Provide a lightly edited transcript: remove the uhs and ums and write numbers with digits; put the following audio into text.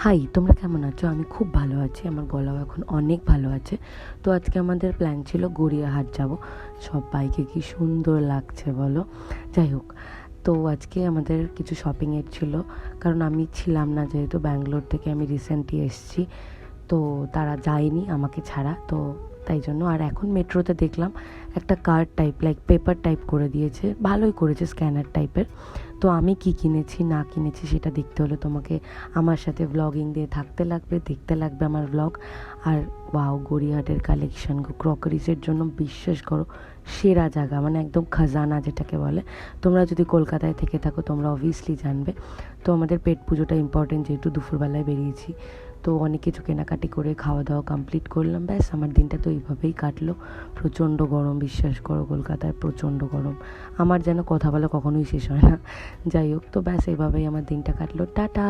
High, তোমরা কেমন আছো? আমি খুব ভালো আছি, আমার গলাও এখন অনেক ভালো আছে। তো আজকে আমাদের প্ল্যান ছিল গড়িয়াহাট যাব। সব বাইকে কি সুন্দর লাগছে বলো। যাই হোক, তো আজকে আমাদের কিছু শপিংয়ের ছিল, কারণ আমি ছিলাম না, যেহেতু ব্যাঙ্গালোর থেকে আমি রিসেন্টলি এসেছি। তো তারা যায়নি আমাকে ছাড়া, তো তাই জন্য। আর এখন মেট্রোতে দেখলাম একটা card type, like paper type করে দিয়েছে, ভালোই করেছে, স্ক্যানার টাইপের। তো আমি কি কিনেছি না কিনেছি সেটা দেখতে হলে তোমাকে আমার সাথে ভ্লগিং দিয়ে থাকতে লাগবে, দেখতে লাগবে আমার ভ্লগ। আর ওয়াও, গড়িয়াহাটের কালেকশন, ক্রকারিসের জন্য বিশ্বাস করো সেরা জায়গা, মানে একদম খাজানা যেটাকে বলে। তোমরা যদি কলকাতায় থেকে থাকো তোমরা অবভিয়াসলি জানবে। তো আমাদের পেট পুজোটা ইম্পর্টেন্ট, যেহেতু দুপুরবেলায় বেরিয়েছি। তো অনেক কিছু কেনাকাটি করে খাওয়া দাওয়া কমপ্লিট করলাম, ব্যাস আমার দিনটা তো এইভাবেই কাটলো। প্রচণ্ড গরম, বিশ্বাস করো কলকাতায় প্রচণ্ড গরম, আমার যেন কথা বলা কখনোই শেষ হয় না। যাই হোক, তো ব্যাস এইভাবেই আমার দিনটা কাটলো। টাটা।